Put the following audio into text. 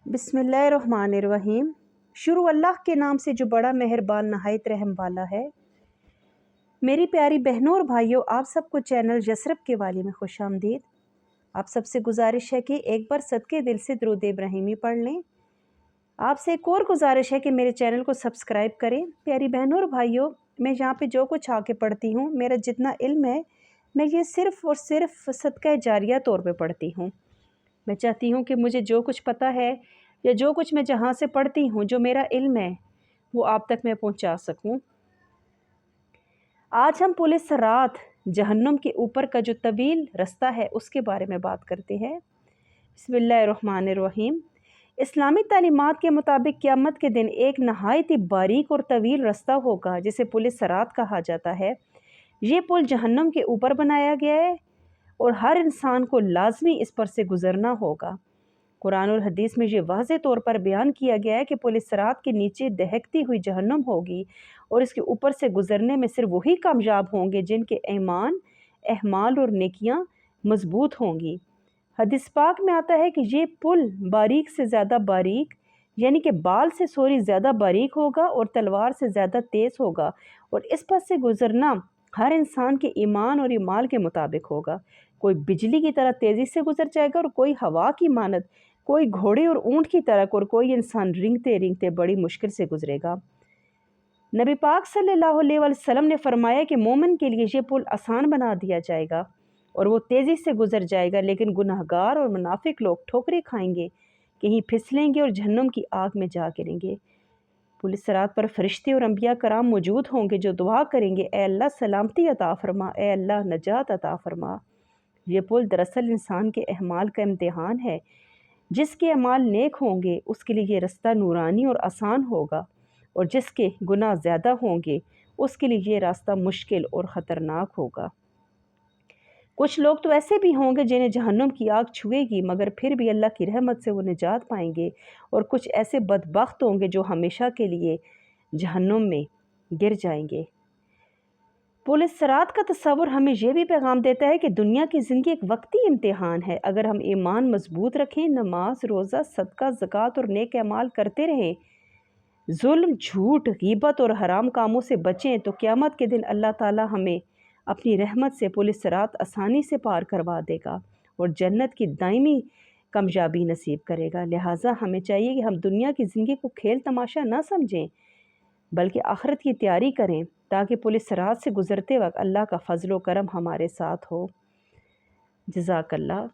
बिस्मिल्लाहिर्रहमानिर्रहीम। शुरू अल्लाह के नाम से जो बड़ा मेहरबान नहायत रहम वाला है। मेरी प्यारी बहनों और भाइयों, आप सबको चैनल यसरब के वाली में खुश आमदीद। आप सबसे गुजारिश है कि एक बार सदके दिल से दुरूद इब्राहिमी पढ़ लें। आपसे एक और गुजारिश है कि मेरे चैनल को सब्सक्राइब करें। प्यारी बहनों और भाइयों, मैं यहाँ पे जो कुछ आके पढ़ती हूँ, मेरा जितना इल्म है, मैं ये सिर्फ़ और सिर्फ सदका जारिया तौर पे पढ़ती हूँ। मैं चाहती हूँ कि मुझे जो कुछ पता है या जो कुछ मैं जहाँ से पढ़ती हूँ, जो मेरा इल्म है, वो आप तक मैं पहुँचा सकूँ। आज हम पुलिस रात जहन्नुम के ऊपर का जो तवील रास्ता है उसके बारे में बात करते हैं। बिस्मिल्लाहिर्रहमानिर्रहीम। इस्लामी तालीमात के मुताबिक क़यामत के दिन एक नहायत ही बारीक और तवील रास्ता होगा जिसे पुलिस रात कहा जाता है। ये पुल जहन्नुम के ऊपर बनाया गया है और हर इंसान को लाजमी इस पर से गुज़रना होगा। कुरान और हदीस में ये वाज़े तौर पर बयान किया गया है कि पुलिस रात के नीचे दहकती हुई जहन्नुम होगी और इसके ऊपर से गुज़रने में सिर्फ वही कामयाब होंगे जिनके ईमान, अहमाल और नेकियां मजबूत होंगी। हदीस पाक में आता है कि ये पुल बारीक से ज़्यादा बारीक, यानी कि बाल से सोरी ज़्यादा बारीक होगा और तलवार से ज़्यादा तेज़ होगा, और इस पर से गुज़रना हर इंसान के ईमान और ईमाल के मुताबिक होगा। कोई बिजली की तरह तेज़ी से गुजर जाएगा और कोई हवा की मानद, कोई घोड़े और ऊँट की तरह, और कोई इंसान रेंगते रेंगते बड़ी मुश्किल से गुजरेगा। नबी पाक सल्लल्लाहु अलैहि वसल्लम ने फरमाया कि मोमिन के लिए ये पुल आसान बना दिया जाएगा और वो तेज़ी से गुजर जाएगा, लेकिन गुनाहगार और मुनाफिक लोग ठोकरें खाएंगे, कहीं फिसलेंगे और जहन्नुम की आग में जा गिरेंगे। पुलिस रात पर फरिश्ते और अंबिया कराम मौजूद होंगे जो दुआ करेंगे, ए अल्लाह सलामती अता फरमा, ए अल्लाह नजात अता फरमा। ये पुल दरअसल इंसान के अहमाल का इम्तिहान है। जिसके अमाल नेक होंगे उसके लिए ये रास्ता नूरानी और आसान होगा, और जिसके गुनाह ज़्यादा होंगे उसके लिए ये रास्ता मुश्किल और ख़तरनाक होगा। कुछ लोग तो ऐसे भी होंगे जिन्हें जहन्नुम की आग छुएगी मगर फिर भी अल्लाह की रहमत से वो निजात पाएंगे, और कुछ ऐसे बदबख्त होंगे जो हमेशा के लिए जहन्नुम में गिर जाएंगे। पुलिस सरात का तस्वुर हमें यह भी पैगाम देता है कि दुनिया की ज़िंदगी एक वक्ती इम्तिहान है। अगर हम ईमान मजबूत रखें, नमाज, रोज़ा, सदका, ज़कात और नेक अमाल करते रहें, जुल्म, झूठ, गीबत और हराम कामों से बचें, तो क़यामत के दिन अल्लाह ताला हमें अपनी रहमत से पुलिस रात आसानी से पार करवा देगा और जन्नत की दायमी कामयाबी नसीब करेगा। लिहाजा हमें चाहिए कि हम दुनिया की ज़िंदगी को खेल तमाशा ना समझें, बल्कि आखिरत की तैयारी करें, ताकि पुलिस रात से गुज़रते वक्त अल्लाह का फ़ज़ल व करम हमारे साथ हो। जज़ाकल्लाह।